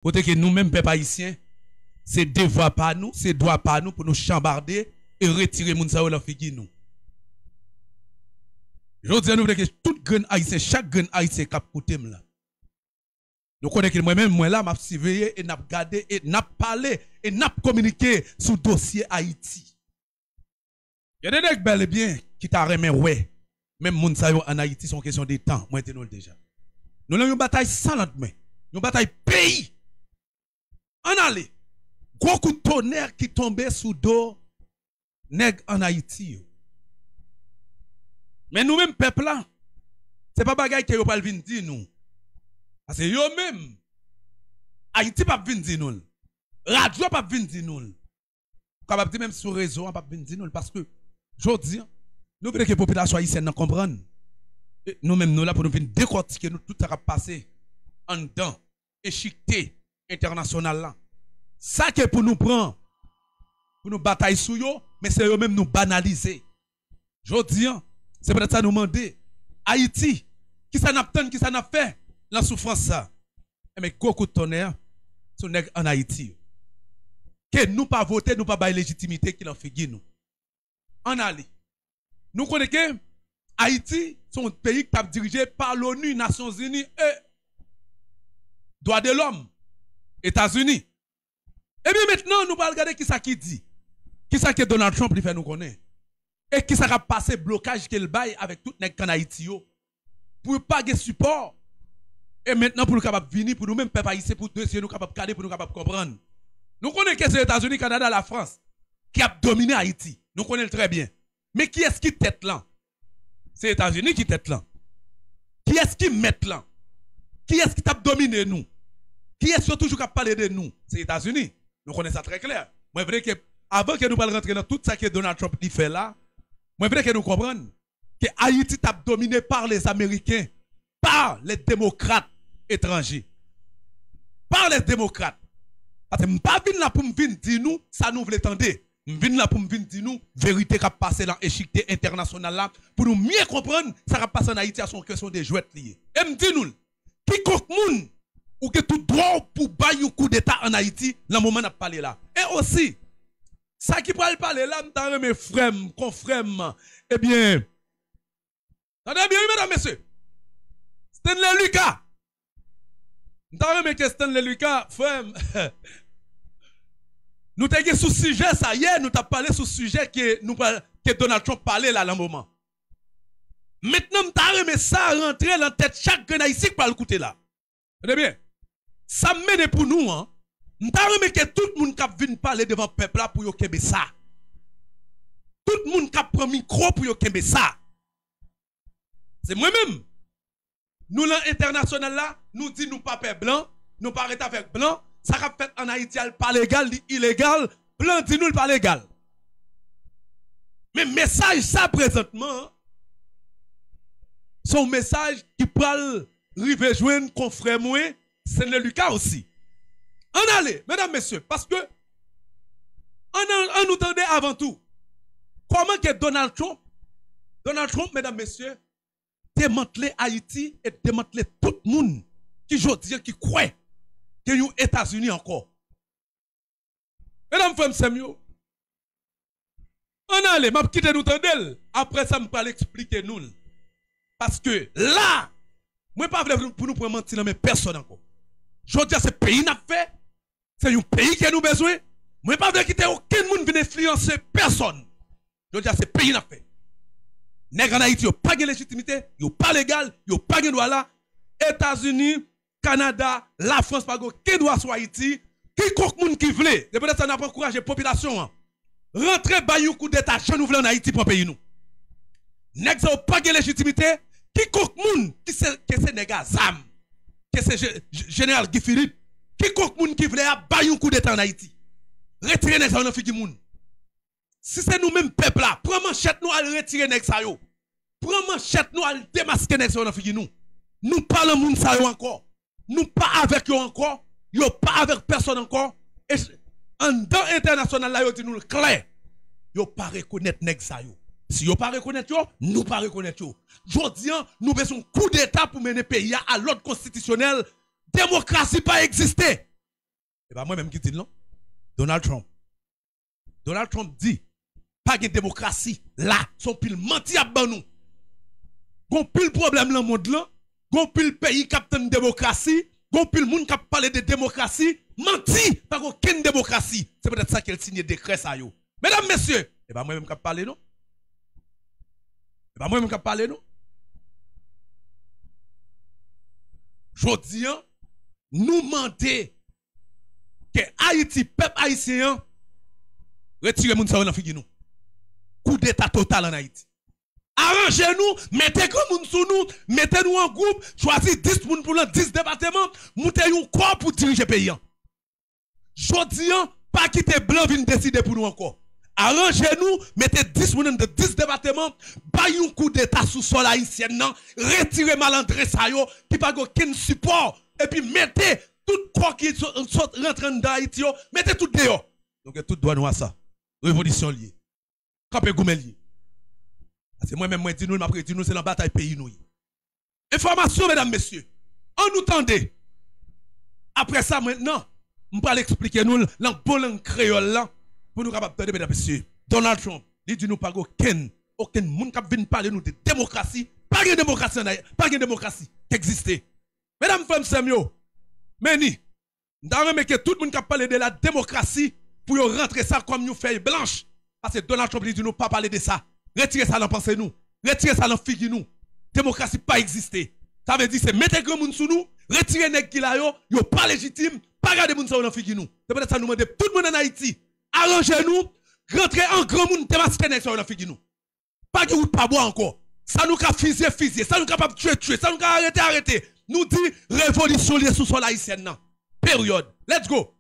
Côté que nous-mêmes, peuple haïtien, c'est devoir pas nous, c'est droit pas nous pour nous chambarder et retirer moun sa ou la figi nous. Je dis à nous que tout grand haïtien, chaque grand haïtien qui a écouté là. Nous connaissons que moi-même, moi là, m'a surveillé et n'a gardé et n'a parlé et n'a communiqué sur le dossier Haïti. Il y a des gens bel et bien qui t'a remis ouais. Même moun sa yo en Haïti, c'est une question de temps. Moi, je déjà. Nous avons une bataille sans lendemain. Une bataille pays. En allez. Gros coup de tonnerre qui tombait sous dos nèg en Haïti. Mais nous-mêmes, peuple là, ce n'est pas bagaille que vous pas venir dire nous. Parce que yo même, Haïti pas venir dire nous. Radio pas venir dire nous. Capable dire même sur réseau pas venir dire nous parce que je dis nous voulons que la population haïtienne comprenne. Nous-mêmes nous là pour nous venir décortiquer nous tout ça qui a passé en dedans échiqueté international là. Ça que pour nous prendre pour nous batailler sur yo, mais c'est eux même nous banaliser. Je dis c'est peut-être ça nous demander Haïti qui ça n'a pas qui ça n'a fait la souffrance ça. Mais beaucoup de tonnerre sur nèg en Haïti. Que nous pas voter, nous pas bailler légitimité qui l'en fait nous. En allez. Nous connaissons que Haïti, c'est un pays qui est dirigé par l'ONU, Nations Unies et Droits de l'homme, États-Unis. Et bien maintenant, nous allons regarder qui ça qui dit. Qui ça que Donald Trump lui fait nous connaître. Et qui ça a passé blocage qu'il bail avec tout les en Haïti pour pas de support. Et maintenant pour nous capable venir pour nous même peuple haïtien pour deux nous capable caler pour nous capable comprendre. Nous connaissons que c'est les États-Unis, Canada, la France qui a dominé Haïti. Nous connaissons très bien. Mais qui est-ce qui tête là? C'est les États-Unis qui tête là. Qui est-ce qui met là? Qui est-ce qui t'a dominé nous? Qui est-ce qui toujours parlé de nous? C'est les États-Unis. Nous connaissons ça très clair. Moi, je veux que avant que nous parlions rentrer dans tout ça que Donald Trump fait là, moi, je veux que nous comprenions que Haïti est dominé par les Américains, par les démocrates étrangers. Par les démocrates. Parce que je ne suis pas venu là pour me dire nous, ça nous voulait entendre. Je viens là pour me dire nous, vérité qui a passé dans l'échiquier international là, pour nous mieux comprendre, ça va passer en Haïti à son question des jouets liés. Et me dit nous, quiconque moun, ou que tout droit pour bailler un coup d'État en Haïti, dans le moment où on parlé là. Et aussi, ça qui peut parler là, nous mes frères, confrères, eh bien, attendez bien, mesdames, messieurs, Stanley Lucas, nous avons que Stanley Lucas, frère, nous avons sous sujet, ça y est, nous avons parlé sur sujet que Donald Trump parlait là, dans le moment. Maintenant, nous avons ça rentrer dans la tête chaque grand haïtien qui parle écouter là. Vous bien? Ça mène pour nous, hein. Nous avons que tout le monde qui vient parler devant le peuple là pour yo kembe ça. Tout le monde qui prend micro pour yo kembe ça. C'est moi-même. Nous, l'international là, nous disons nous pas peuple blanc, nous pas arrêter avec blanc. Ça a fait en Haïti, pas légal, illégal. Blanc dit nous pas légal. Mais message ça présentement, son message qui peut arriver joindre confrère moi, c'est le Lucas aussi. En allez, mesdames, messieurs, parce que on nous entendait avant tout. Comment que Donald Trump, mesdames, messieurs, démanteler Haïti et démanteler tout le monde qui aujourd'hui qui croit que les États-Unis encore. Mesdames, femmes, Samuel, on allait, m'a quitté nous tendel. Après ça, je vais l'expliquer nous. Parce que là, moi pas pour nous prendre mentir mais personne encore. Je dis ce pays n'a fait, c'est un pays qui a nous besoin. Moi pas quitter aucun monde venir influencer personne. Je dis ce pays n'a fait. Nèg en Haïti, yo pas de légitimité, yo pas légal, yo pas de droit là. États-Unis, Canada, la France pas aucun droit sur Haïti. Quiconque monde qui veut, de peut-être ça n'a pas encouragé la population. Rentrer bayou coup d'état, je nous voulons en Haïti pour pays nous. Nèg ça pas de légitimité. Quiconque moun qui c'est nègre Zam, que c'est général Guy Philippe, quiconque moun qui voulait bailler un coup d'état en Haïti, retirer nègre ça dans figi moun. Si c'est nous même peuple là, prends manchette nous à retirer nègre ça yo. Prends manchette nous à démasquer nègre ça dans figi nous. Nous parlons moun ça yo encore. Nous pas avec yo encore, yo pas avec personne encore. Et en dans international là yo dit nous clair. Yo pas reconnaître nègre ça yo. Si vous ne pas reconnaître, nous ne pas reconnaître. Aujourd'hui, nous besoin un coup d'État pour mener le pays à l'ordre constitutionnel. Démocratie pas exister. Et bien moi-même qui dis non. Donald Trump. Donald Trump dit, pas de démocratie. Là, son pile menti à ban nous. Gon pile problème dans le monde là. Gon pile pays qui a une démocratie. Gon pile monde qui a parlé de démocratie. Menti, pas aucune démocratie. C'est peut-être ça qu'elle signe décret ça yo. Mesdames, messieurs, et ben moi-même qui a parlé non. Et ben moi-même qui a parlé non. Jodi an, nous demander que Haïti, peuple haïtien, retire moun sa dans figi nous. Coup d'état total en Haïti. Arrangez-nous, mettez comme moun sous nous, mettez-nous en groupe, choisissez 10 moun pour le 10 départements, montez un corps pour diriger le pays. Jodi an, pas quitter blanc vinn décider pour nous encore. Arrangez-nous, mettez 10 moun de 10 départements, baille un coup d'état sous sol haïtien, retirez malandré sa yo, qui pas aucun support, et puis mettez tout corps qui rentre dans Haïti, mettez tout dehors. Donc tout doit nous à ça. Révolution liée. Capé goumel lié. C'est moi-même, moi, dis nous, m'après, dis nous, c'est la bataille pays nous. Information, mesdames, messieurs. On nous tendait. Après ça, maintenant, on va l'expliquer nous, dans bon langue créole là, pour nous capables de mesdames, messieurs. Donald Trump, il dit nous pas aucun monde qui vient parler nous de démocratie, pas de démocratie qui existe. Mesdames, femmes, Samuel, mais ni, nous avons que tout le monde qui parle de la démocratie pour rentrer ça comme une feuille blanche. Parce que Donald Trump dit nous pas parler de ça. Retirez ça dans pensée nous. Retirez ça dans figue nous. Démocratie pas exister. Ça veut dire c'est mettre grand monde sous nous, retirer nèg qui là yo pas légitime, pas garder monde dans figue nous. C'est peut-être ça nous demander tout le monde en Haïti. Arrangez-nous, rentrer en grand monde démasquer nèg dans figue nous. Pas de route pas boire encore. Ça nous ca fusiller, ça nous capable tuer, ça nous ca arrêter. Nous dit révolution liée sous sol haïtien non. Période. Let's go.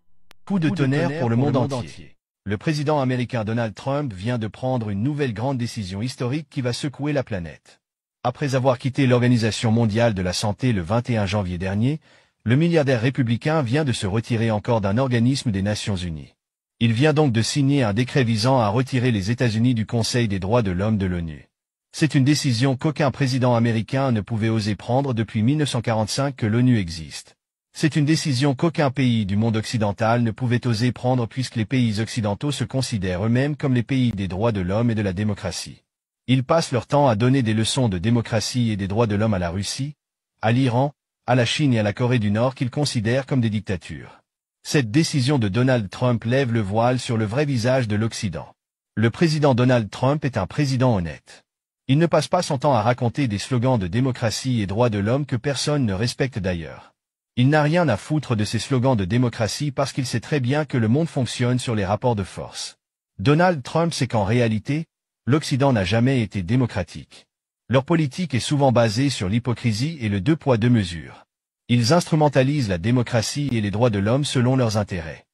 Coup de tonnerre pour le monde entier. Le président américain Donald Trump vient de prendre une nouvelle grande décision historique qui va secouer la planète. Après avoir quitté l'Organisation mondiale de la santé le 21 janvier dernier, le milliardaire républicain vient de se retirer encore d'un organisme des Nations Unies. Il vient donc de signer un décret visant à retirer les États-Unis du Conseil des droits de l'homme de l'ONU. C'est une décision qu'aucun président américain ne pouvait oser prendre depuis 1945 que l'ONU existe. C'est une décision qu'aucun pays du monde occidental ne pouvait oser prendre puisque les pays occidentaux se considèrent eux-mêmes comme les pays des droits de l'homme et de la démocratie. Ils passent leur temps à donner des leçons de démocratie et des droits de l'homme à la Russie, à l'Iran, à la Chine et à la Corée du Nord qu'ils considèrent comme des dictatures. Cette décision de Donald Trump lève le voile sur le vrai visage de l'Occident. Le président Donald Trump est un président honnête. Il ne passe pas son temps à raconter des slogans de démocratie et droits de l'homme que personne ne respecte d'ailleurs. Il n'a rien à foutre de ces slogans de démocratie parce qu'il sait très bien que le monde fonctionne sur les rapports de force. Donald Trump sait qu'en réalité, l'Occident n'a jamais été démocratique. Leur politique est souvent basée sur l'hypocrisie et le deux poids deux mesures. Ils instrumentalisent la démocratie et les droits de l'homme selon leurs intérêts.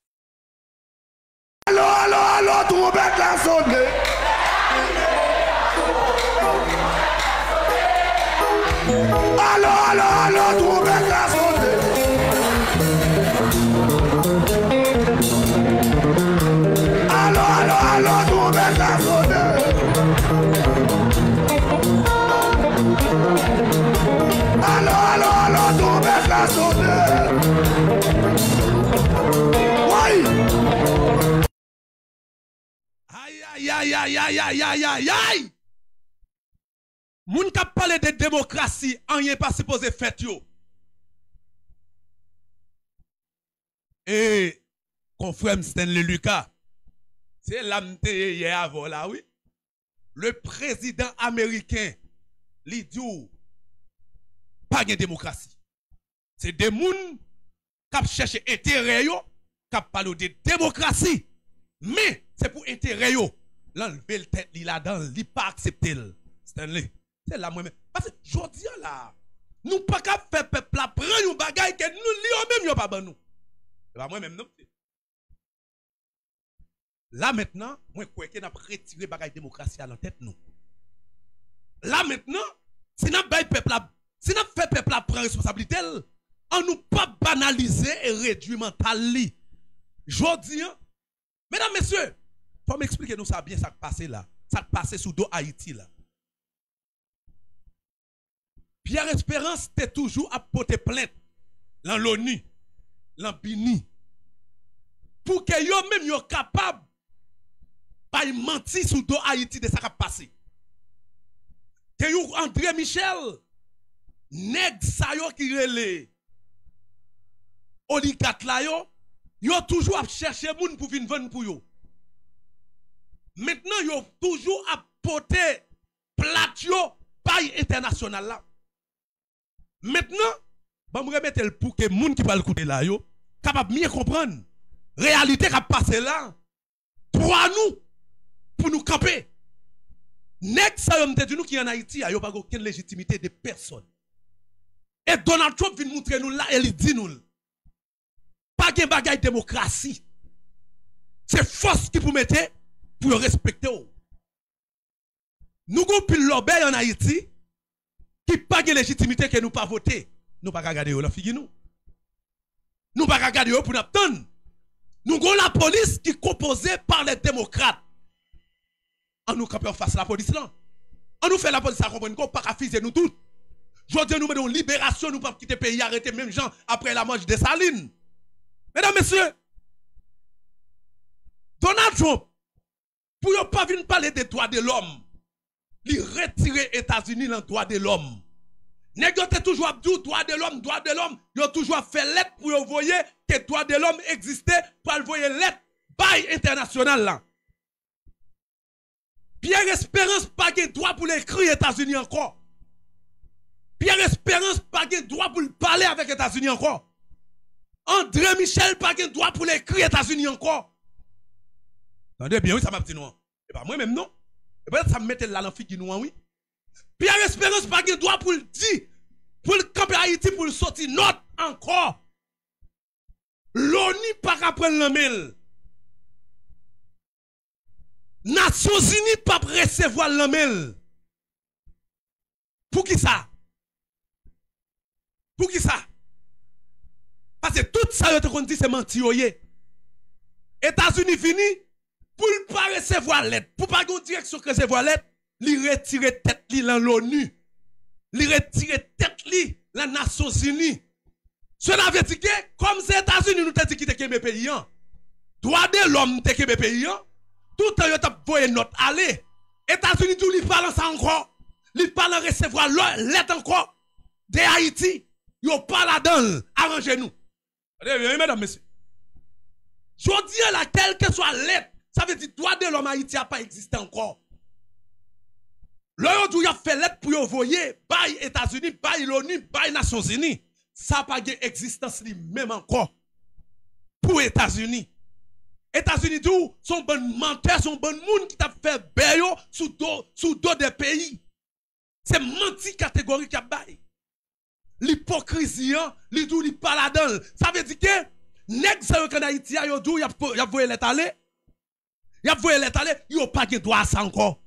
Allô, trompette la sonne. Allô, trompette la sonne. Allô, trompette la sonne. Allô, trompette la sonne. Oui. Aïe. Moun k'ap parle de démocratie, en rien pas supposé fait yo. Et confrère Stanley Lucas, c'est l'amte hier avant là, oui. Le président américain, li dit pas de démocratie. C'est des moun qui cherchent intérêt yo, qui parlent de démocratie. Mais c'est pour intérêt yo. L'enlever le tête li là-dedans, li pas accepter. Stanley, c'est là moi-même. Parce que jodi là, nous pas capable faire peuple là prendre un bagay que nous li même yo pas ban nous. C'est pas moi-même non. Là maintenant, moi crois que n'a retiré bagay démocratie à la tête nous. Là maintenant, si n'a bay peuple là, si n'a fait peuple là prendre responsabilité, on nous pas banaliser et réduire mental li. Jodi, mesdames, messieurs, faut m'expliquer nous ça bien ça qui passe là. Ça qui passe sous dos Haïti là. Pierre Espérance t'es toujours à porter plainte dans l'ONU, dans Bini, pour que yo même yo capable pas mentir sur dos Haïti de ça qui a passé. Que yo André Michel nèg sa yo qui relè oligarque la yo toujours à chercher moun pour venir vendre pour yo. Maintenant yo toujours à porter plat yo paille international là. Maintenant, bon me remettre le pour que moun qui va écouter là yo capable mieux comprendre réalité qui a passé là. Droit nous pour nous camper. Nèg sa yo m'te dit nous qui en Haïti a yo pas aucune légitimité de personne. Et Donald Trump vient montrer nous là et il dit nous pas de bagaille démocratie. C'est force qui pour mettre pour respecter. Nous avons pile l'obéi en Haïti qui pas de légitimité que nous pas voter. Nous pas regarder la figure nous. Nous pas regarder pour nous attendre. Nous avons la police qui est composée par les démocrates. On nous campe face à la police là. On nous fait la police à comprendre qu'on pas fiser nous tous. Je dis nous mettons libération, nous pas quitter le pays, arrêter même gens après la marche des Salines. Mesdames, messieurs, Donald Trump, pour ne pas venir parler des droits de l'homme, il retire les États-Unis dans les droits de l'homme. Nèg yo toujours dit droit de l'homme, yo toujours fait lettre pour vous voyez que droit de l'homme existait pour envoyer lettre bail international là. Pierre Espérance pas de droit pour l'écrire États-Unis encore. Pierre Espérance pas de droit pour parler avec les États-Unis encore. André Michel pas de droit pour l'écrire États-Unis encore. Attendez bien, oui, ça m'a dit non. Et pas moi même non. Et peut-être ça me mettait là dans figure noir, oui. Pierre Espérance pas de droit pour le dire, pour le camper Haïti, pour le sortir note encore. L'ONU pas qu'à prendre la mail. Nations Unies pas recevoir la mail. Pour qui ça? Pour qui ça? Parce que tout ça, yo te kon dit c'est menti yoye. États-Unis fini, pour ne pas recevoir l'aide, pour pas une direction recevoir l'aide, li retire tête li dans l'ONU. Li retire tête li dans les Nations Unies. Cela veut dire que, comme c'est États-Unis nous te dit qui te kembe pays, droit de l'homme te kembe pays, tout le temps yo t'a voyé notre aller. États-Unis tout li parle ça encore. Li parle recevoir l'aide encore de Haïti. Yo pas là-dedans, arrangez-nous. Mesdames, messieurs. Je dis à laquelle que soit l'aide, ça veut dire droit de l'homme Haïti n'a pas existé encore. L'on a fait l'aide pour vous voyez, par les États-Unis, par l'ONU, par les Nations Unies. Ça n'a pas d'existence même encore. Pour les États-Unis. États-Unis tout, sont bon menteurs, sont bon monde qui t'a fait bayo sous dos des pays. C'est menti catégorie qui a bail. L'hypocrisie, li dou li pas là-dedans. Ça veut dire que, nèg sa yo en Haïti, yo dou, y a voyé l'étalé. Y a voyé l'étalé, yo pas de droit à ça encore.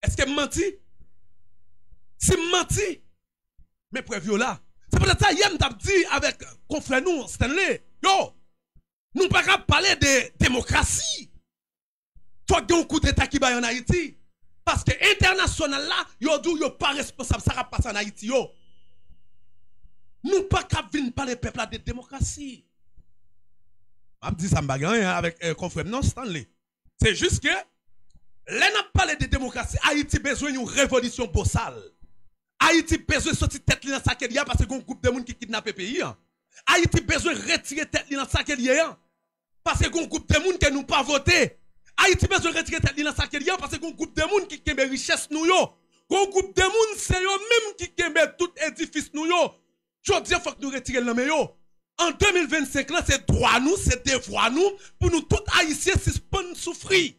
Est-ce que menti? Si menti, mais preuve là. C'est peut-être ça, hier, m't'a dit avec confrère nous, Stanley, yo, nous pas qu'à parler de démocratie. Faut qu'il y ait un coup d'état qui va en Haïti. Parce que international là, yo dou yo pas responsable, ça va passer en Haïti yo. Nous pas qu'à venir parler peuple de démocratie. Je me dis ça avec confrère non Stanley. C'est juste que là n'a parlé de démocratie, Haïti besoin d'une révolution bossale. Haïti besoin de sortir tête dans sa qu'il y a parce qu'on groupe de monde qui kidnappe le pays. Haïti besoin de retirer tête dans sa qu'il y a parce qu'on groupe de monde qui nous pas voté. Haïti besoin de retirer tête dans sa qu'il y a parce qu'on groupe de monde qui kembe richesse nous yo. Qu'on groupe de monde c'est eux même qui kembe tout édifice nous yo. Je dis faut que nous retirer le yo. En 2025 là c'est droit nous, c'est devoir nous pour nous tous haïtiens suspendre souffrir.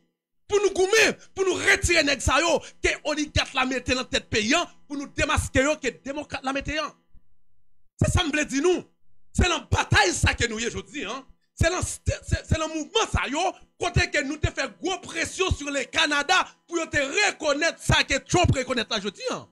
Pour nous goumer, pour nous retirer nèg sa yo que oligarque la mette dans tête paysan pour nous démasquer yo que démocrate la mette en. C'est ça me dit nous. C'est la bataille ça que nous y aujourd'hui hein. C'est le mouvement ça yo côté que nous te fait gros pression sur le Canada pour te reconnaître ça que Trump reconnaît aujourd'hui hein.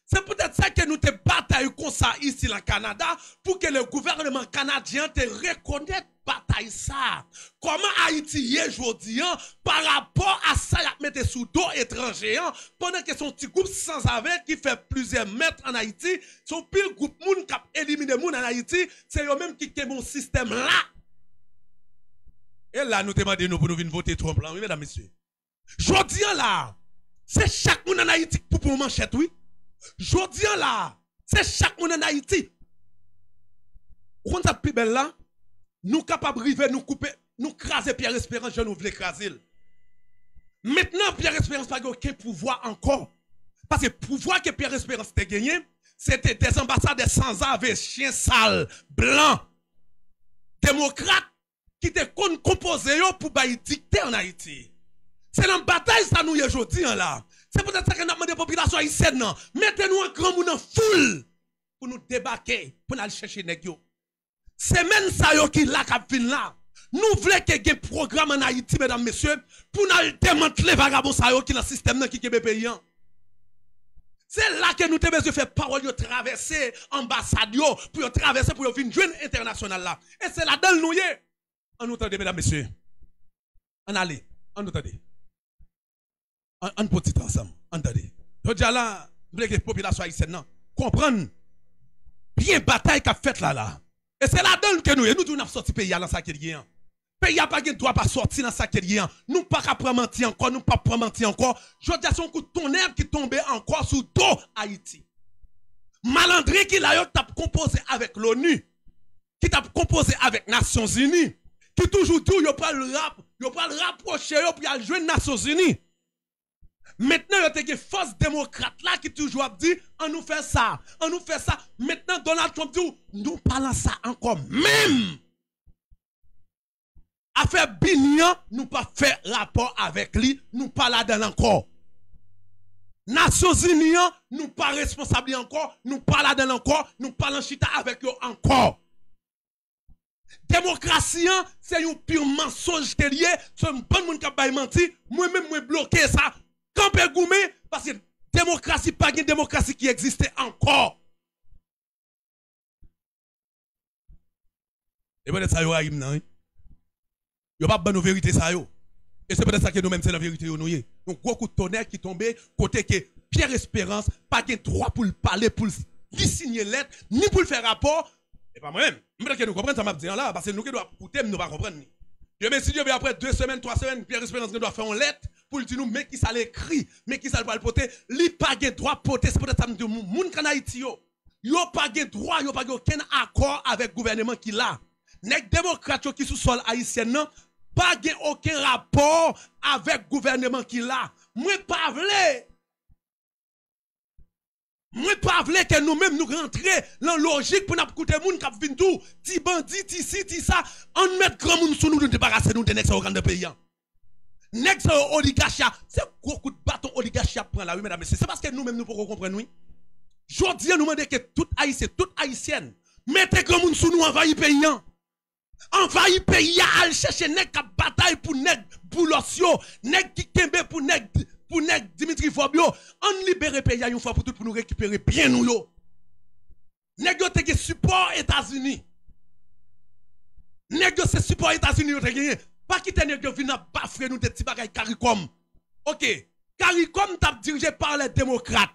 C'est peut-être ça que nous te bataille comme ça ici au Canada pour que le gouvernement canadien te reconnaisse bataille ça. Comment Haïti est aujourd'hui par rapport à ça y a mis sous dos étranger pendant que son petit groupe sans avec qui fait plusieurs mètres en Haïti, son pire groupe moun qui a éliminé les gens en Haïti, c'est eux-mêmes qui ont mon système là. Et là, nous demandons nous pour nous venir voter Trump là, oui, mesdames, messieurs. Jodi là, c'est chaque monde en Haïti pour manchette, oui. Jodi là, c'est chaque monde en Haïti. Quand ça plus belle là, nous capables de river, nous couper, nous craser Pierre Espérance, je nous voulons craser. Maintenant, Pierre Espérance n'a pas aucun pouvoir encore. Parce que le pouvoir que Pierre Espérance a gagné, c'était des ambassadeurs sans avec chiens sales, blancs, démocrates, qui étaient composés pour dicter en Haïti. C'est dans la bataille ça nous aujourd'hui là. C'est peut-être ça que nous demandons à la population haïtienne. Mettez-nous un grand monde en foule pour nous débarquer, pour aller chercher les gens. C'est même ça qui là qui vient là. Nous voulons qu'il y ait un programme en Haïti, mesdames, messieurs, pour nous démanteler les vagabonds qui dans le système qui est payant. C'est là que nous devons besoin de faire parole, de traverser l'ambassade, pour traverser, pour venir jouer international là. Et c'est là-dedans nous y est. On nous entend, mesdames, messieurs. On allez, on nous entend. On peut dire ensemble, on entend. Je dis là, nous voulons que la population haïtienne comprenne bien la bataille qu'a faite là. Et c'est là-dedans que nous devons sortir pays dans ça qu'il y a. Pays n'a pas de droit pas sortir dans ça qu'il y a. Nous pas prendre mentir encore, nous pas prendre mentir encore. Je dis à son coup de tonnerre qui tombait encore sous dos Haïti. Malandré qui l'a composé avec l'ONU, qui t'a composé avec Nations Unies, qui toujours dit yo pas le rapprocher yo pour jouer Nations Unies. Maintenant, il y a des forces démocrates là qui toujours dit on nous fait ça, on nous fait ça. Maintenant, Donald Trump dit nous parlons ça encore même. Affaire Bignan, nous pas fait rapport avec lui, nous pas là-dedans encore. Nations Unies, nous pas responsables encore, nous pas là-dedans encore, nous pas en chita avec eux encore. Démocratie, c'est un pire mensonge qui est lié, c'est un bon monde qui a menti, moi-même, moi bloqué ça. Campé goumé, parce que démocratie, pas une démocratie qui existait encore. Et peut-être ça y a non? Il n'y a pas de vérité ça yo. Et c'est peut-être ça que nous-mêmes c'est la vérité nous y. Donc gros coup de tonnerre qui tombait côté que Pierre Espérance pas de droit pour le parler, pour lui signer lettre, ni pour le faire rapport. Et pas moi-même. Mais que nous comprenons ça m'a dit là parce que nous qui doit écouter, nous pas comprendre. Je me suis dit après 2 semaines, 3 semaines, Pierre Espérance doit faire une lettre pour dire nous mais qui ça l'écrit, mais qui ça le porter, li pas de droit porter, c'est peut-être ça me dit moun kan Haïti yo. Yo pas de droit, yo pas aucun accord avec gouvernement qui là. Nèg démocrate qui sous sol haïtien non pas aucun rapport avec gouvernement qui là. Moi pas vle que nous-mêmes nous rentrer dans logique pour nous écouter moun k'ap vinn tout, ti bandit, ti si, ti ça, on met grand moun sous nous nous débarrasser nous de nèg sa organe de pays. Nèg sa oligarchia, c'est gros coup de bâton oligarchia prend là oui mesdames messieurs, c'est parce que nous-mêmes nous pouvons comprendre oui. Jodi nous demander que tout haïtien, toute haïtienne, mettez grand moun sous nous envahir pays. Envahir pays à chercher nèg k'ap bataille pour nèg Boulosio, nèg qui kembe pour nèg Dimitri Fobio, on libère pays une fois pour tout pour nous récupérer bien nous yo. Nèg yo te gen support États-Unis. Nèg yo se support États-Unis yo te gen. Pas quitter nèg yo vinn bafrer nous des petits bagay CARICOM. OK, CARICOM t'a dirigé par les démocrates.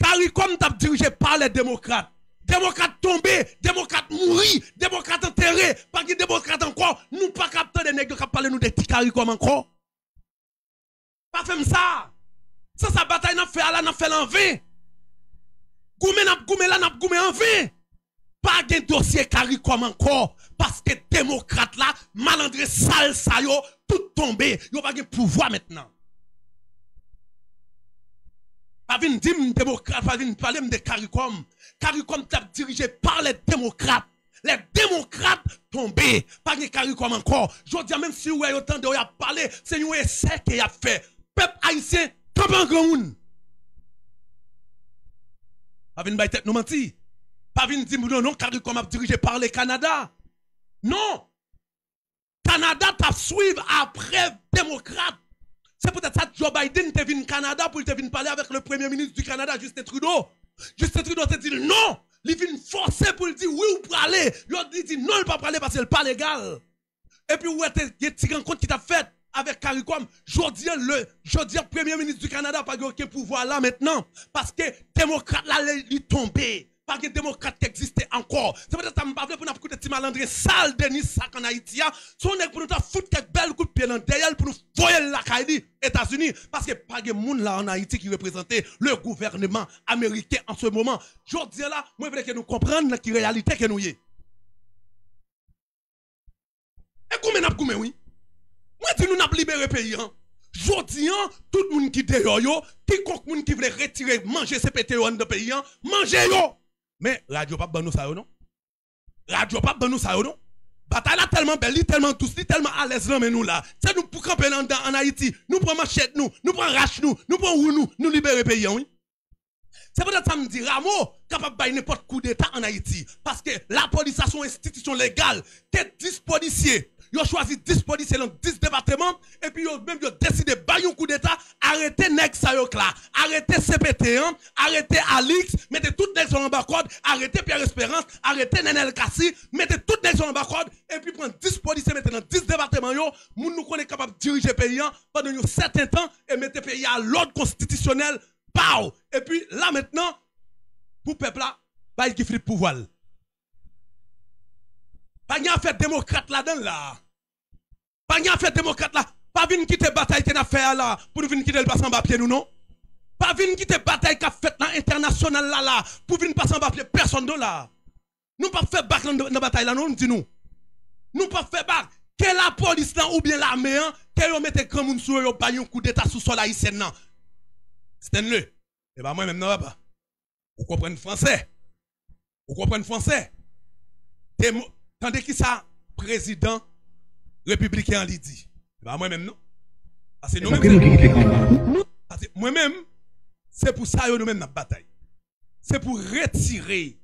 CARICOM t'a dirigé par les démocrates. Démocrates tombés, démocrates mourir, démocrates enterrés, pas de démocrates encore, nous pas capter des nègres qui parlent nous des petits CARICOM encore. Pas fait ça. Ça bataille n'a fait là, n'a fait en vain. Goumé n'a goumé là, n'a goumé en vain. Pas de dossier CARICOM encore, parce que démocrates là, malandré sale ça yo, tout tombé, yo pas de pouvoir maintenant. Pas vinn dire démocrate, pas vinn parler de CARICOM. CARICOM est dirigé par les démocrates. Les démocrates tombés. Pas de CARICOM encore. Je dis même si vous avez autant de parler, c'est un essai qu'il a fait. Peuple haïtien, comme un grand monde. Pas vinn bay tête nous mentir. Pas vinn dire non, CARICOM est dirigé par les Canada. Non. Canada t'a suivre après démocrate. C'est peut-être ça que Joe Biden te venu au Canada pour te venir parler avec le premier ministre du Canada, Justin Trudeau. Justin Trudeau te dit non, il vient forcer pour dire oui ou pour aller. Il dit non, il ne peut pas aller parce qu'il n'est pas légal. Et puis, il y a des petits rencontres qui t'a fait avec CARICOM. Je dis le premier ministre du Canada n'a pas aucun pouvoir là maintenant. Parce que les démocrates là, ils tombés. pas de démocrate qui existait encore. C'est peut-être que je ne pour nous écouter petit malandré sale Denis Sac en Haïti. Son nèg pour nous foutre quelques belles coups de pied dans derrière pour nous voyer la Kaili États-Unis parce que pas de monde là en Haïti qui représentait le gouvernement américain en ce moment. Je dis là, moi je veux que nous comprenions qui réalité que nous y est. Et combien n'a combien oui? Moi dis nous n'a libéré le pays hein. Jodi an, tout le monde qui dehors yo, quiconque monde qui veut retirer manger CPT dans le pays hein, manger yo. Mais radio pas ban nous ça yo non? Radio pas ban nous ça yo non? Bataille là tellement belle, tellement douce, tellement à l'aise là mais nous là. C'est nous pour camper en Haïti, nous prenons machette nous prenons rache nous prenons roue nous libérer le pays oui. C'est peut-être ça me dit Rameau capable de n'importe coup d'état en Haïti parce que la police a son institution légale, que 10 policiers ils ont choisi 10 policiers dans 10 départements et puis ils ont même décidé de bailler un coup d'état, arrêter nèg sa yo là, arrêter CPT, arrêter Alix, mettez tout nèg sur l'embarcade, arrêter Pierre Espérance, arrêter Nenel Kassi, mettez tout nèg sur l'embarcade et puis prendre 10 policiers mettez dans 10 départements yo, moun nous connaît capable de diriger le pays pendant un certain temps et mettez le pays à l'ordre constitutionnel. Pow! Et puis là maintenant, pour le peuple là, bah, il fait pouvoir. Pas de fait démocrate là-dedans là. Pas de fait démocrate là. Pas venir quitter bataille qu'on a fait là pour venir quitter le passé en papier nous non. Pas venir quitter bataille qu'on a fait dans international là pour venir passer en papier personne non là. Nous pas faire bac dans la bataille là non dit nous. Nous pas faire bac que la police là ou bien l'armée que yo mette grand monde sur yo ba un coup d'état sous sol haïtien non. Stenle. Et bah moi même non pas. Vous comprenez français? Vous comprenez français? Tandis qui ça président républicain lui dit. Bah moi même non. Parce que nous même moi-même c'est pour ça yo nous même dans bataille. C'est pour retirer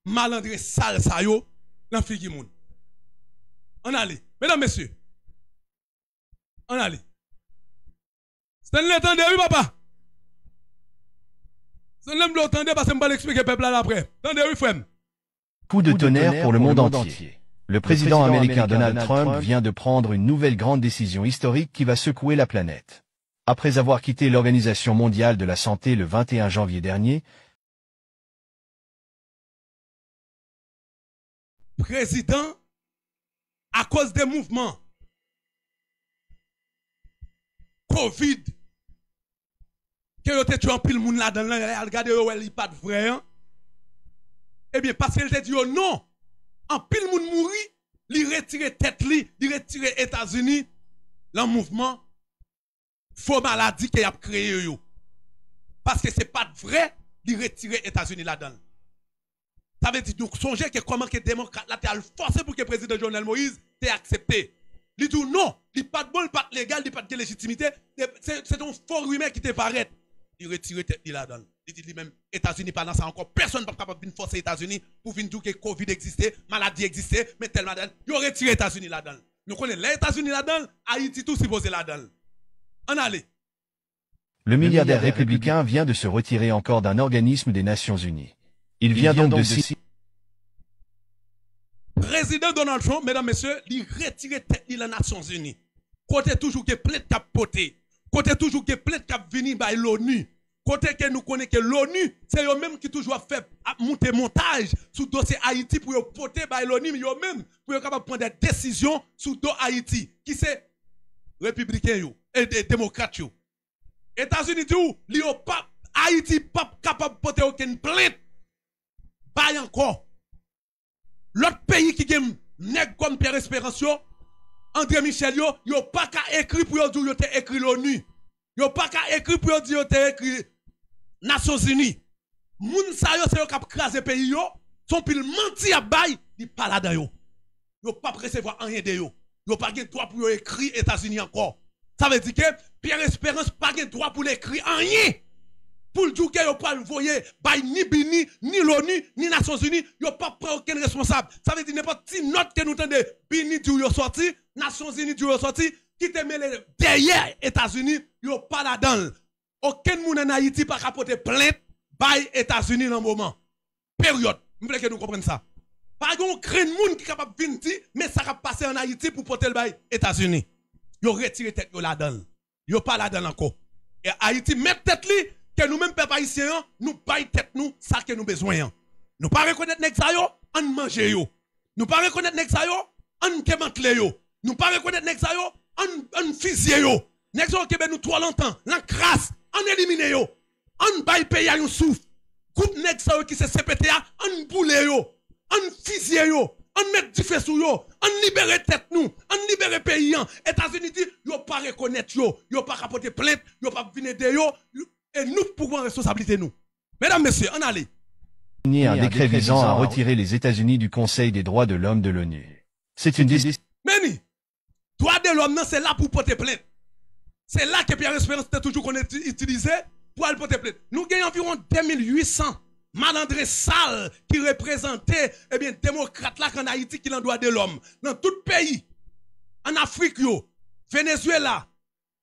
malandré sale ça yo dans figi moun. On allez. Mesdames messieurs. On allez. Stenle attendez oui papa. Coup de tonnerre pour le monde entier. Le président américain Donald Trump vient de prendre une nouvelle grande décision historique qui va secouer la planète. Après avoir quitté l'Organisation mondiale de la santé le 21 janvier dernier, président, à cause des mouvements Covid, que vous avez tué un pile moun là-dedans, regardez, il n'est pas de vrai. Eh bien, parce qu'il te dit non, un pile moun mouri, il retire tête, il retire États-Unis, le mouvement, faux maladie qu'il a créé. Parce que ce n'est pas de vrai, il retire États-Unis là-dedans. Ça veut dire, donc, songez que comment que les démocrates là, t'es forcé pour que le président Jovenel Moïse t'ait accepté. Il dit non, il n'est pas de bon, il n'est pas de légal, il n'est pas de légitimité, c'est un faux rumeur qui te paraît. Il retire tête là-dedans. Il dit lui-même, États-Unis, pas dans ça encore. Personne n'est pas capable de forcer les États-Unis pour venir dire que Covid existait, maladie existait, mais tellement là-dedans. Il retire les États-Unis là-dedans. Nous connaissons les États-Unis là-dedans, Haïti tout supposé là-dedans. On allait. Le milliardaire républicain vient de se retirer encore d'un organisme des Nations Unies. Il vient donc de signer. Président Donald Trump, mesdames, messieurs, il retire tête de la Nations Unies. Côté toujours que plein de capotés. Côté toujours que plein de cap venir by l'ONU. Côté que nous connaissons que l'ONU, c'est eux même qui toujours fait monter montage sur le dossier Haïti pour porter by l'ONU, mais eux même pour être capable de prendre des décisions sur le dossier Haïti. Qui c'est républicain et des démocrates. États-Unis disent, Haïti pas capable de porter aucune plainte. Pas encore. L'autre pays qui gagne nèg comme Pierre Espérance, André Michel, yo pas qu'à écrire pour dire yo te écrit l'ONU. Yo pas qu'à écrire pour dire yo te écrit Nations Unies. Moun sa yo c'est yo k'ap craser pays yo, son pile menti à bay, di pas là-dedans yo. Yo pas recevoir rien de yo. Yo pas gen droit pour yo écrire États-Unis encore. Ça veut dire que Pierre Espérance pas gen droit pour l'écrire rien. Pour dire que yo pas envoyer bay ni Bini, ni l'ONU, ni Nations Unies, yo pas prendre aucun responsable. Ça veut dire n'importe qui note que nous tendez Bini dit yo sorti, Nations Unies dit yo sorti, qui te mêlé derrière États-Unis, yo pas là-dedans. Aucun monde en Haïti pas capoter plainte bay États-Unis dans le moment. Période. Vous voulez que nous comprenions ça. Pas un craint monde qui est capable de venir, mais ça va passer en Haïti pour porter le bay États-Unis. Yo retire tête yo là-dedans. Yo pas là-dedans encore. Et Haïti met tête li que nous-mêmes, peuple haïtien, nous baillons tête nous, ça que nous besoin. Nous pas reconnaître nèg ça yo, on mange yo. Nous pas reconnaître nèg ça yo, on démanteler yo. Nous pas reconnaître nèg ça yo, on fusiller yo. Nèg ça qui ben nous trop longtemps, l'encrasse, on éliminer yo. On bail pays à un souffle. Groupe nèg ça yo qui c'est CPTA, on boule yo, on fusiller yo. On met du feu sur yo, on libère tête nous, on libère pays. États-Unis dit yo pas reconnaître yo pas rapporter plainte, yo pas venir de yo et nous pouvons responsabilité nous. Mesdames, messieurs, on allait. Un décret visant à retirer les États-Unis du Conseil des droits de l'homme de l'ONU. C'est une décision. Meni, droit de l'homme, c'est là pour porter plainte. C'est là que Pierre Espérance était toujours qu'on utilisé pour aller porter plainte. Nous gagnons environ 2800 malandrés sales qui représentaient, eh bien, démocrates là en Haïti qui l'en droit de l'homme. Dans tout pays, en Afrique, Venezuela,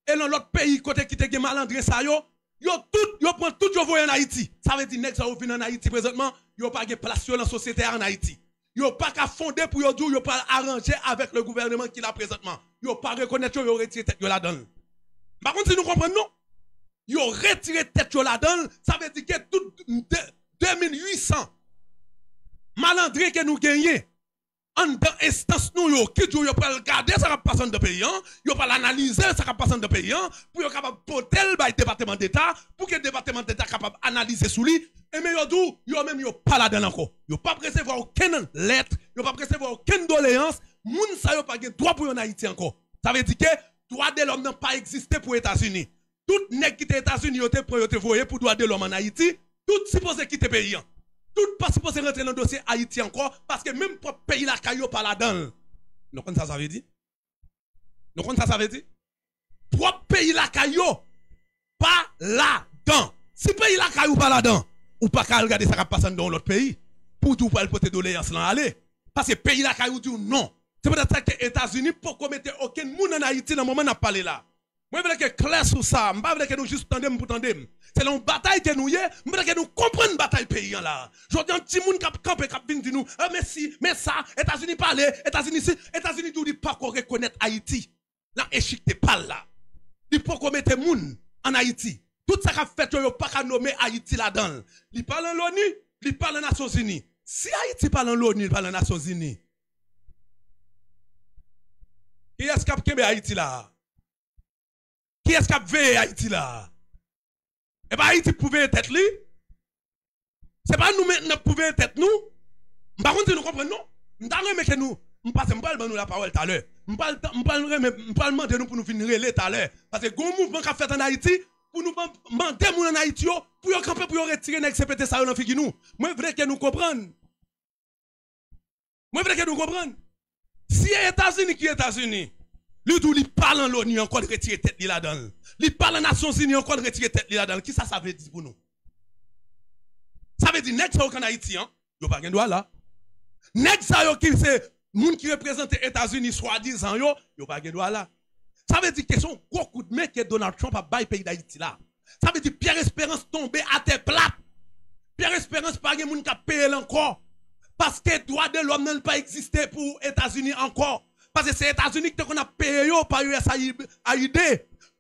et dans l'autre pays, côté qui te malandrés ça yo prend tout yo voye en Haïti. Ça veut dire que ça vient en Haïti présentement, yo pas de place dans la société en Haïti. Yo pas qu'à fonder pour yo dire yo pas arranger avec le gouvernement qui l'a présentement. Yo pas reconnaître yo retiré tête yo là-dedans. Par contre si nous comprenons non, yo retiré tête yo là-dedans, ça veut dire que tout 2800 malandrés que nous gagnons en dans instance nous yo qui dit yo pas regarder ça va passer dans pays yo pas l'analyser ça va passer dans pays pour yo capable porter le département d'état pour que le département d'état capable analyser sous lui et mais yo même yo pas là-dedans encore yo pas recevoir aucune lettre yo pas recevoir aucune doléance moun ça yo pas gen droit pour en Haïti encore ça veut dire que droit de l'homme n'a pas existé pour États-Unis tout nèg qui États-Unis yo te voyer pour droit de l'homme en Haïti tout supposé quitter pays tout pas supposé rentrer dans le dossier Haïti encore parce que même pour pays la caillou pas là-dedans. Nous connaissons ça veut dire? Nous connaissons ça veut dire? Propre pays la caillou pas là-dedans. Si pays la caillou pas là-dedans, ou pas qu'à regarder ça qui passe dans l'autre pays pour tout pas le porter doléance là aller parce que pays la caillou dit non. C'est peut-être ça que les États-Unis pour commettre aucun monde en Haïti dans le moment n'a parlé là. Moi je veux que clair sur ça, je veux que nous juste tendem pour tendem. C'est une bataille que nous y est, je veux que nous comprenions une bataille pays là. Je dis un petit monde qui a campé qui vient dire nous, mais si, mais ça, États-Unis parlent, États-Unis si, États-Unis dit pas qu'on reconnaît Haïti. Là échique te parle là. Il faut qu'on mette moun en Haïti. Tout ça qu'a fait yo pas qu'à nommer Haïti là-dedans. Il parle en l'ONU, il parle en Nations Unies. Si Haïti parle en l'ONU, il parle en Nations Unies. Qui est-ce qui a kembe Haïti là? Qui est-ce qui a veillé Haïti là? Et bien Haïti pouvait être lui. C'est pas nous maintenant pouvait être nous. Par contre, nous comprenons. Nous avons que nous, nous passons pas nous la parole tout à l'heure. Nous parlons de nous pour nous finir tout à l'heure. Parce que le mouvement qui a fait en Haïti, pour nous demander en Haïti, pour nous camper, pour nous retirer les CPT ça dans figure nous. Moi, je veux que nous comprenions. Moi, je veux que nous comprenions. Si les États-Unis qui est États-Unis, lui parle en l'ONU encore de retirer tête là-dedans. Lui parle en Nations Unies encore de retirer tête là-dedans. Qui ça veut dire pour nous? Ça veut dire nèg ça en Haïti hein, yo pas gen droit là. Nèg ça yo qui c'est moun qui représente les États-Unis soi-disant yo pas gen droit là. Ça veut dire que son gros coup de main que Donald Trump a bail pays d'Haïti là. Ça veut dire Pierre Espérance tombé à terre plate. Pierre Espérance pas gen moun qui payer encore parce que droit de l'homme n'a pas existé pour les États-Unis encore. Parce que c'est les États-Unis qui ont payé par USAID.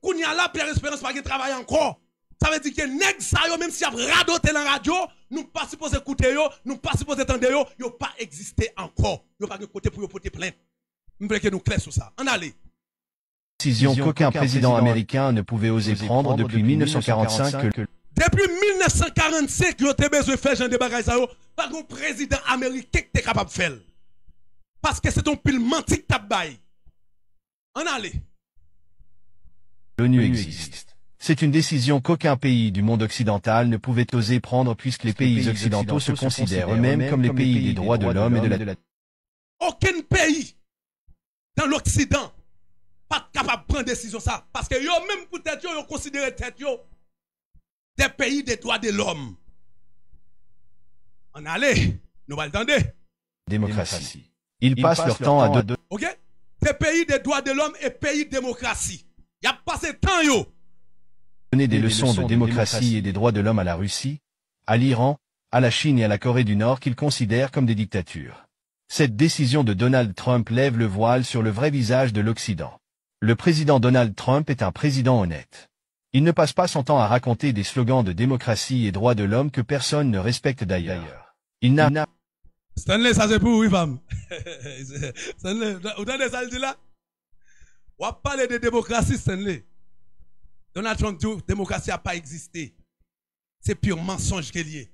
Qu'on y a là, Pierre Espérance pas travail encore. Ça veut dire que nèg ça yo même si y a radoté dans la radio, nous pas supposé écouter yo, nous pas supposé entendre yo pas existé encore. Yo pas de côté pour yo porter plainte. Je veux que nous clair sur ça. On allez. Décision qu'aucun président américain ne pouvait oser prendre depuis 1945 que depuis 1945, yo te besoin faire genre de bagages ça yo, pas un président américain qui est capable de faire. Parce que c'est ton pile menti que t'as bail. On allez. l'ONU existe. C'est une décision qu'aucun pays du monde occidental ne pouvait oser prendre puisque les pays occidentaux se considèrent eux-mêmes comme les pays des droits de l'homme et de la... Aucun pays dans l'Occident pas capable de prendre décision ça. Parce que yo même peut-être yo considéré tête yo des pays des droits de l'homme. On allez. Nous allons attendre. Démocratie. Ils passent leur temps à deux. Ok? Des pays des droits de l'homme et pays de démocratie. Il y a passé temps yo. Donner des leçons de démocratie et des droits de l'homme à la Russie, à l'Iran, à la Chine et à la Corée du Nord qu'ils considèrent comme des dictatures. Cette décision de Donald Trump lève le voile sur le vrai visage de l'Occident. Le président Donald Trump est un président honnête. Il ne passe pas son temps à raconter des slogans de démocratie et droits de l'homme que personne ne respecte d'ailleurs. Il n'a Stanley, ça c'est pour oui, femme. Stanley, vous entendez ça, il dit là? On va parler de démocratie, Stanley. Donald Trump dit que démocratie n'a pas existé. C'est pur mensonge qu'il y a.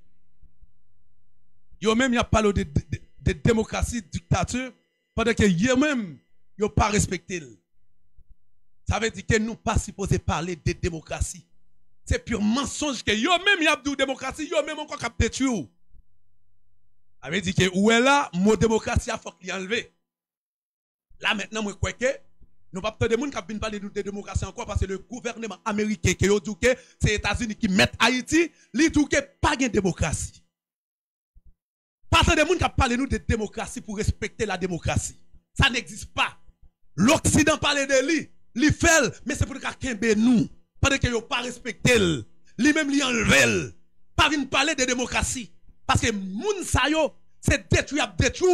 Yo même, il a parlé de démocratie, de dictature, pendant que yo même, yo pas respecté. Ça veut dire que nous pas supposés parler de démocratie. C'est pur mensonge que yo même, il a dit démocratie, yo même encore cap détruire. Ça veut dire que où est là, mot démocratie, il faut qu'il enlevé. Là maintenant, moi, crois que nous pas de monde qui viennent parler de démocratie encore parce que le gouvernement américain qui dit que c'est les États-Unis qui mettent Haïti, il dit que pas de démocratie. Pas de monde qui parle de démocratie pour respecter la démocratie. Ça n'existe pas. L'Occident parle de lui, il fait, mais c'est pour que nous, parce que yo pas respecté lui-même lui enlevé. Pas venir parler de démocratie parce que moun sa yo c'est détruit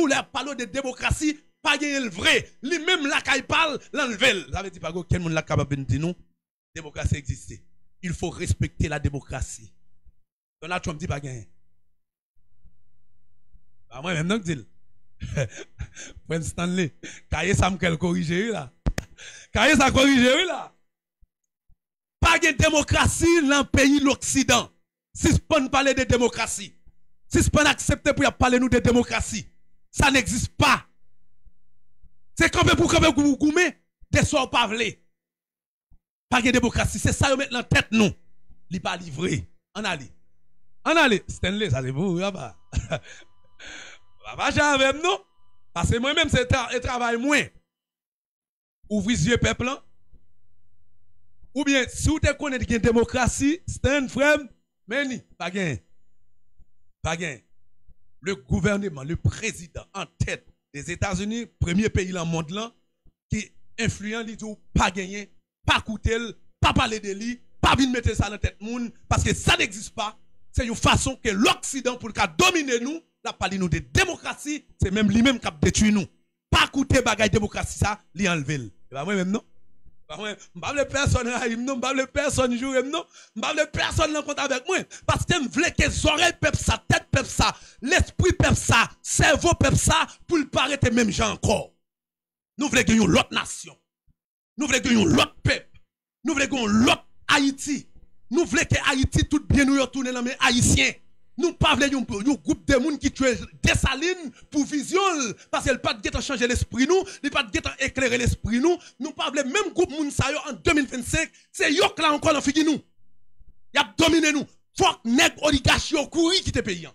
les parler de démocratie. Pas le vrai, lui-même là qu'il parle, l'enlever. Ça veut dire pas que quel monde là capable de dire non, démocratie existe. Il faut respecter la démocratie. Donald Trump dit pas gagner. Bah moi même non dit. Prince Stanley, cahier ça me quel corriger là. Cahier ça corriger là. Pas de démocratie dans le pays l'Occident. Si ce pas parler de démocratie, si ce pas accepter pour parler nous de démocratie, ça n'existe pas. C'est quand même pour goumer, des soirs pas vle. Pas de démocratie, c'est ça, ils mettent dans la tête, nous. Li pas livré. En allez. Stanley, ça c'est vous, là-bas. Pas avec nous. Parce que moi-même, c'est un travail moins. Ouvrir les yeux, peuple. Ou bien, si vous te connaissez une démocratie, Stan, frère, mais pas gain. Pas gain. Le gouvernement, le président en tête des États-Unis, premier pays dans le monde là, qui influent, il dit pas gagner, pas coûter, pas parler de lui, pas venir mettre ça dans la tête monde, parce que ça n'existe pas. C'est une façon que l'Occident, pour dominer nous, la parler nous de démocratie, c'est même lui-même qui a détruit nous. Pas coûter bagaille démocratie, ça, lui enlever. Et bah, moi même non. Je ne parle personne non, je parle personne jour non, je parle personne en compte avec moi parce que je veux que les oreilles peuple ça, tête peuple ça, l'esprit peuple ça, cerveau peuple ça pour le paraître même gens encore. Nous voulons gagner l'autre nation. Nous voulons gagner l'autre peuple. Nous voulons gagner l'autre Haïti. Nous voulons que Haïti tout bien nous retourner dans les haïtiens. Nous pas voulons un groupe de monde qui tue Dessalines pour vision parce qu'elle pas de changer l'esprit nous, il pas de éclairer l'esprit nous. Nous pas voulons même groupe monde ça en 2025, c'est yok là encore dans figi nous. Y a dominé nous. Faut que nèg oligarchie courir qui te payant.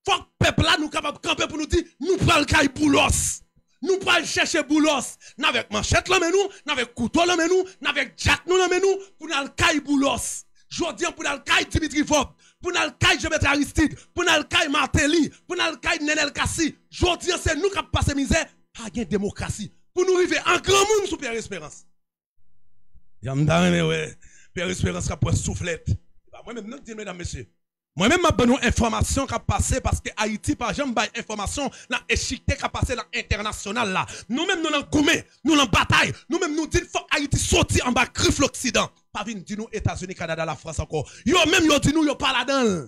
Faut que peuple là nous capable camper pour nous dire nous pral kay boulos. Nous pral chercher boulos. N'avec manchette là mais nous, n'avec couteau là mais nous, n'avec jack nous là mais nous pour nous kay boulos. Jodi pour nous kay Dimitri Fob. Pour nous le Jean-Bertrand Aristide, pour nous le Martelly, pour nous le Nenel Kassi. Jodi c'est nous qui passons misère, pas de démocratie. Pour nous arriver en grand monde sous Père Espérance. Yamdane ouais, Père Espérance qui a pour soufflette. Moi-même non dis mesdames messieurs. Moi-même m'a donné une information qui a passé parce que Haïti par jamais bail information dans échiqueté qui a passé dans international là. Nous-mêmes nous dans goumé, nous dans bataille, nous-mêmes nous disons faut Haïti sortir en bas griffe l'Occident. Pas venir dire nous États-Unis, Canada, la France encore. Yo même yo dit nous yo pas là-dedans.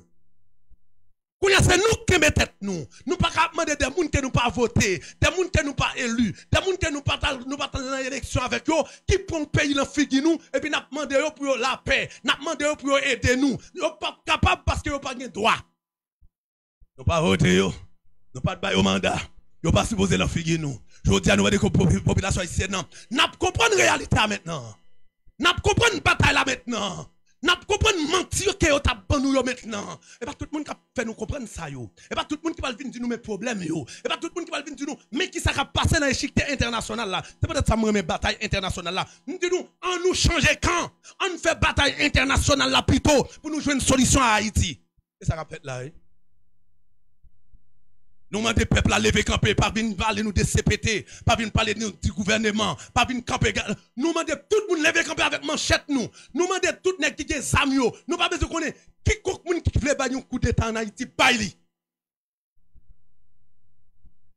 Kounya c'est nous qui mettons tête nous. Nous pas demander des gens qui nous pas voté, des gens qui nous pas élus, des gens qui nous pas dans l'élection avec eux, qui prend pays dans figue nous et puis n'a demandé eux pour la paix, n'a demandé eux pour aider nous. Yo pas capable parce que yo pas de droit. Nous pas voté yo. Nous pas de bail au mandat. Yo pas supposé dans figue nous. Je dis à nous que population ici non. N'a comprendre réalité maintenant. N'a comprendre bataille là maintenant. N'a comprendre mentir que yo t'a ban nous maintenant. Et pas tout le monde qui fait nous comprendre ça yo. Et pas tout le monde qui va venir dire nous mes problèmes yo. Et pas tout le monde qui va venir dire nous mais qui ça va passer dans l'échiquier international là. C'est peut-être ça me bataille internationale là. Nous dit nous on nous changer quand on fait bataille internationale là plutôt pour nous jouer une solution à Haïti. Et ça va peut-être là. Nous demandons peuple à lever camper, pas venir parler nous de CPT, pas venir parler nous du gouvernement, pas venir camper. Nous demandons tout le monde lever camper avec manchette nous. Nous demandons tout le monde qui est zamio. Nous pas besoin de connaître quiconque monde qui veut faire un coup d'état en Haïti, baili.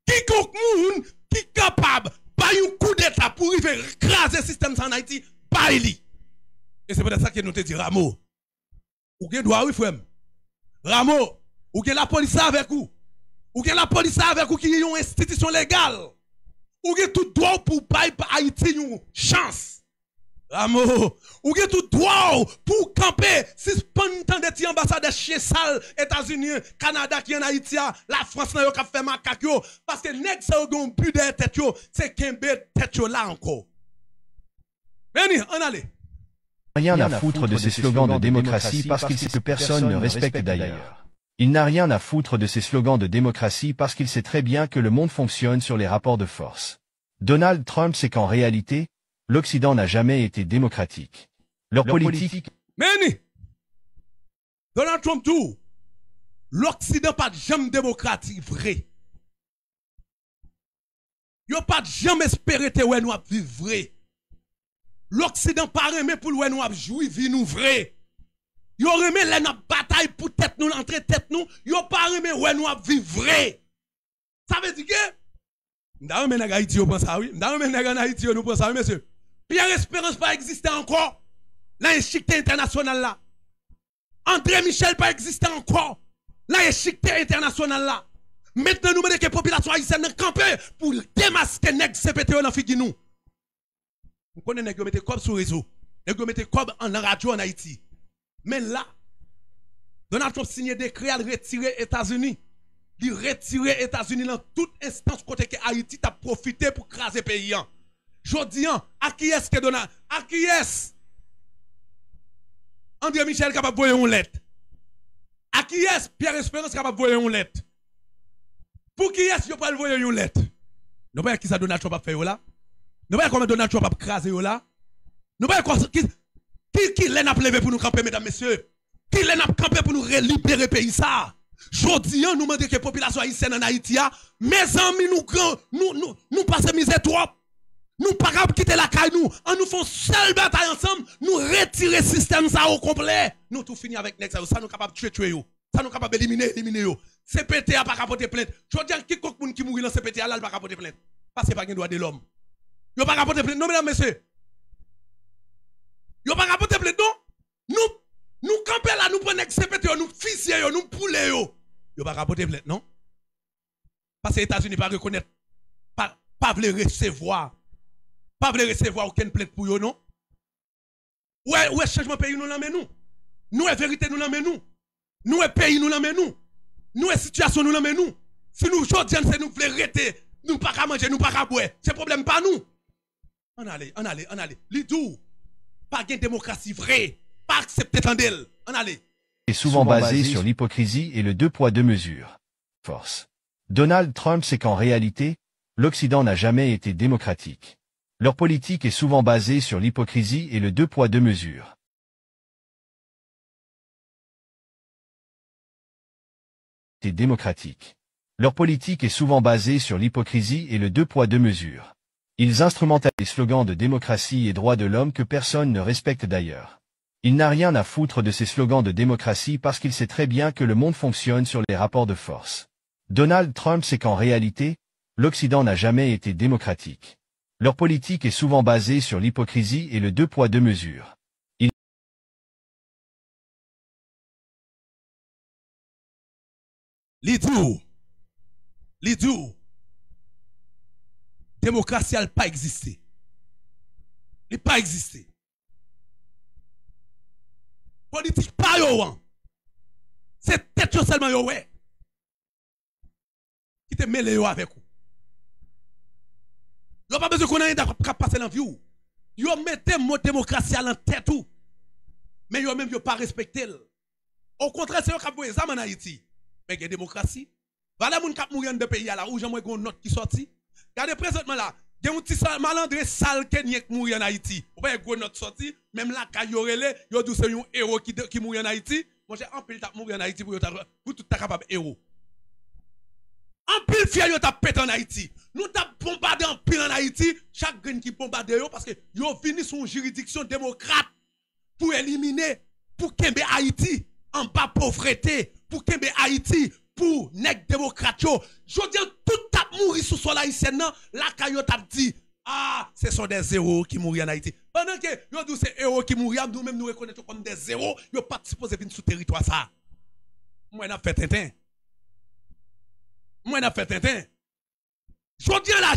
Quiconque monde qui est capable de faire un coup d'état pour arriver écraser le système en Haïti, baili. Et c'est peut-être ça que nous te dit Rameau. Ou bien droit oui frère. Rameau, ou bien la police avec vous. Ou gen la police avec ou qui est une institution légale. Ou gen tout droit pour payer Haïti une chance. Amour. Ou gen tout droit pour camper si pendant des ambassadeurs chez sale États-Unis, Canada qui en Haïti, la France n'a pas fait macaque yo parce que nèg ça ont plus de tête yo, c'est kembe tête yo là encore. Venez, on allez. Rien à foutre de ces slogans de démocratie parce qu'il sait que personne ne respecte d'ailleurs. Il n'a rien à foutre de ces slogans de démocratie parce qu'il sait très bien que le monde fonctionne sur les rapports de force. Donald Trump sait qu'en réalité, l'Occident n'a jamais été démocratique. Leur politique... Meni, Donald Trump tout, l'Occident pas jamais démocratique vrai. Yo pas jamais espéré te ouais nous vivre vrai. L'Occident pas remet pour ouais nous jouir vie nous vrai. Yo remet les n'a bataille pour tête nous entre tête nous, yo pas remet ouais nous vivre vrai. Ça veut dire que m'da remet nèg Haïti yo pense ça oui, m'da remet nèg en Haïti yo nous pense ça oui monsieur. Pierre Espérance pas exister encore. L'échiquier international là. André Michel pas exister encore. L'échiquier international là. Maintenant nous mettons que la population haïtienne camper pour démasquer nèg CPTO dans figi nous. Vous connaissez nèg mettez comme sur réseau. Nèg mettez comme en radio en Haïti. Mais là Donald Trump signé décret à retirer États-Unis. Il retirer États-Unis dans toute instance côté que Haïti t'a profité pour craser pays. Jodi à qui est-ce que Donald à qui est-ce André Michel capable de voyer une lettre. À qui est-ce Pierre Espérance capable de voyer une lettre? Pour qui est-ce que vous voyer une lettre? Nous voyons qui ça Donald Trump a fait là? Nous voyons comment Donald Trump a crasé là? Nous voyons qui l'en a levé pour nous camper, mesdames, messieurs? Qui l'en a campé pour nous libérer le pays ça? Jodi nous demandons que la population haïtienne en Haïti, mes amis, nous passons misère trop. Nous pas capable quitter la caille nous, en nous font seule bataille ensemble, nous retirer le système ça au complet. Nous tout fini avec next ça nous capable tuer yo. Ça nous capable éliminer yo. CPTA pas capable plainte. Je dis quiconque moun qui mourit dans CPTA là, il pas capable plainte. Parce que pas gain droit de l'homme. Yo pas capable plainte non mesdames messieurs. Yo pas capable plainte non. Nous camper là, nous prenons CPTA, nous fusiller yo, nous pouler yo. Yo pas capable plainte non. Parce que les États-Unis pas reconnaître pas veulent recevoir. Pas voulez recevoir aucune plainte pour eux, non? Ouais, changement pays nous l'emmène nous. Nous, vérité nous l'emmène nous. Nous, pays nous l'emmène nous. Nous, situation nous l'emmène nous. Si nous, aujourd'hui, c'est nous voulons arrêter, nous pas qu'à manger, nous pas qu'à boire. C'est problème pas nous. On allez. Lidou, pas de démocratie vraie. Pas accepter tandel. On allez. Est souvent basé sur l'hypocrisie et le deux poids deux mesures. Force. Donald Trump sait qu'en réalité, l'Occident n'a jamais été démocratique. Leur politique est souvent basée sur l'hypocrisie et le deux poids deux mesures. Démocratique. Leur politique est souvent basée sur l'hypocrisie et le deux poids deux mesures. Ils instrumentalisent les slogans de démocratie et droits de l'homme que personne ne respecte d'ailleurs. Il n'a rien à foutre de ces slogans de démocratie parce qu'il sait très bien que le monde fonctionne sur les rapports de force. Donald Trump sait qu'en réalité, l'Occident n'a jamais été démocratique. Leur politique est souvent basée sur l'hypocrisie et le deux poids deux mesures. Lidou, démocratie n'a pas existé. Il n'a pas existé. Politique pas yo. C'est tête seulement yo ouais. Qui te mêlé yo avec vous. Yo pas besoin qu'on ait d'accord passer dans vie. Yo mettez mot démocratie à la tête tout. Mais yo même yo pas respecté. Au contraire, c'est yo qui a voyé ça en Haïti. Mais il y a démocratie. Voilà moun k'ap mourir dans pays là où j'aimerais qu'on note qui sorti. Regardez présentement là, il y a un petit malandré sale qui mourir en Haïti. Vous voyez une note sorti, même là quand yorele, yo dou c'est un héros qui mourir en Haïti. Moi j'ai un pile t'a mourir en Haïti pour tout ta capable héros. En pile fier yo t'a pété en Haïti. Nous t'a bombardé en pile en Haïti, chaque grain qui bombarde yo parce que yo vini sur une juridiction démocrate pour éliminer pour kembe Haïti en bas pauvreté, pour kembe Haïti pour nèg démocrate yo. Je dis tout t'a mourir sous sol haïtien nan, la kayo t'a dit ce sont des héros qui mourent en Haïti. Pendant que yo dit c'est héros qui mourent, nous même nous reconnaissons comme des héros, yo pas supposé venir sous territoire ça. Moi n'a fait tintin. Moi, n'a fait Tintin. Je dis à la